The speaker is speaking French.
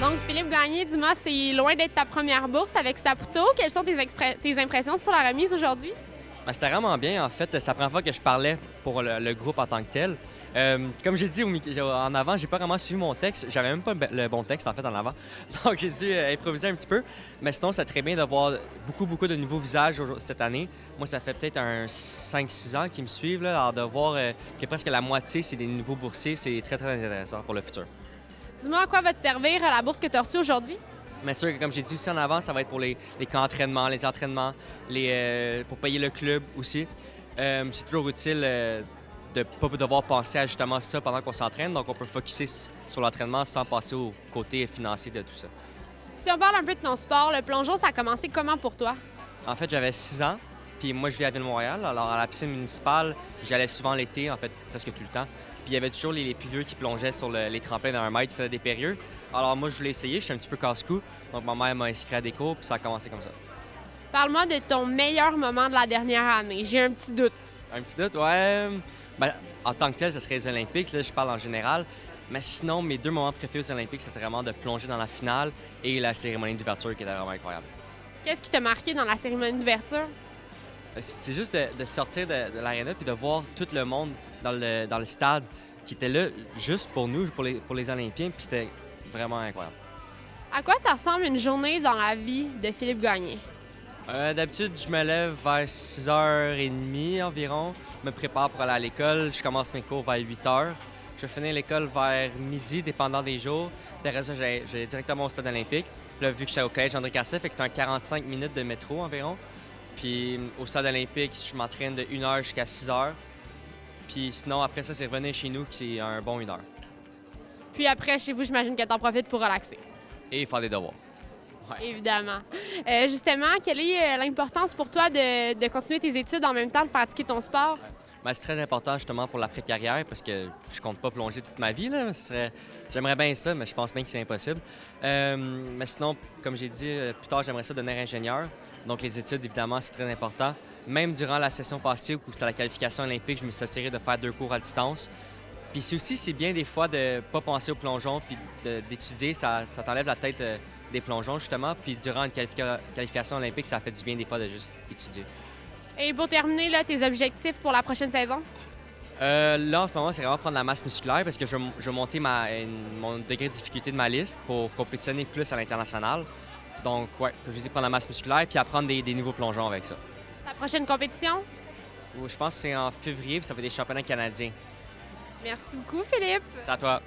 Donc, Philippe Gagné, dis-moi, c'est loin d'être ta première bourse avec Saputo. Quelles sont tes impressions sur la remise aujourd'hui? Ben, c'était vraiment bien. En fait, c'est la première fois que je parlais pour le groupe en tant que tel. Comme j'ai dit en avant, j'ai pas vraiment suivi mon texte. J'avais même pas le bon texte en fait en avant. Donc j'ai dû improviser un petit peu. Mais sinon, c'est très bien de voir beaucoup de nouveaux visages cette année. Moi, ça fait peut-être un 5-6 ans qu'ils me suivent. Là, alors de voir que presque la moitié, c'est des nouveaux boursiers, c'est très intéressant pour le futur. Dis-moi à quoi va te servir la bourse que tu as reçue aujourd'hui? Bien sûr, comme j'ai dit aussi en avant, ça va être pour les camps d'entraînement, les entraînements, pour payer le club aussi. C'est toujours utile de ne pas devoir penser à justement ça pendant qu'on s'entraîne. Donc, on peut focusser sur l'entraînement sans passer au côté financier de tout ça. Si on parle un peu de ton sport, le plongeon, ça a commencé comment pour toi? En fait, j'avais 6 ans, puis moi, je vis à Ville-Montréal. Alors, à la piscine municipale, j'allais souvent l'été, en fait, presque tout le temps. Puis il y avait toujours les plus vieux qui plongeaient sur les tremplins d'un mètre, qui faisaient des périlleux. Alors moi, je voulais essayer, je suis un petit peu casse-cou. Donc ma mère m'a inscrit à des cours, puis ça a commencé comme ça. Parle-moi de ton meilleur moment de la dernière année. J'ai un petit doute. Un petit doute, ouais. Ben, en tant que tel, ce serait les Olympiques, là, je parle en général. Mais sinon, mes 2 moments préférés aux Olympiques, ça serait vraiment de plonger dans la finale et la cérémonie d'ouverture qui était vraiment incroyable. Qu'est-ce qui t'a marqué dans la cérémonie d'ouverture? C'est juste de sortir de l'aréna puis de voir tout le monde dans le stade qui était là juste pour nous, pour les Olympiens, puis c'était vraiment incroyable. À quoi ça ressemble une journée dans la vie de Philippe Gagné? D'habitude, je me lève vers 6h30 environ. Je me prépare pour aller à l'école. Je commence mes cours vers 8h. Je finis l'école vers midi, dépendant des jours. Derrière ça, j'allais directement au stade olympique. Puis là, vu que j'étais au collège André Cassé, fait que c'est un 45 minutes de métro environ. Puis au stade olympique, je m'entraîne de 1h jusqu'à 6h. Puis sinon, après ça, c'est revenir chez nous, qui c'est un bon 1h. Puis après, chez vous, j'imagine que t'en profites pour relaxer. Et faire des devoirs. Ouais. Évidemment. Justement, quelle est l'importance pour toi de continuer tes études en même temps de pratiquer ton sport? Ben, c'est très important justement pour l'après-carrière parce que je compte pas plonger toute ma vie. Là. J'aimerais bien ça, mais je pense bien que c'est impossible. Mais sinon, comme j'ai dit plus tard, j'aimerais ça devenir ingénieur. Donc les études, évidemment, c'est très important. Même durant la session passée où c'était la qualification olympique, je me suis assuré de faire 2 cours à distance. Puis c'est bien des fois de ne pas penser au plongeon puis d'étudier. Ça t'enlève la tête des plongeons, justement. Puis durant une qualification olympique, ça fait du bien des fois de juste étudier. Et pour terminer, là, tes objectifs pour la prochaine saison? Là, en ce moment, c'est vraiment prendre la masse musculaire parce que je veux monter mon degré de difficulté de ma liste pour compétitionner plus à l'international. Donc, ouais, comme je dis, prendre la masse musculaire puis apprendre des nouveaux plongeons avec ça. Ta prochaine compétition? Je pense que c'est en février puis ça va être des championnats canadiens. Merci beaucoup, Philippe. C'est à toi.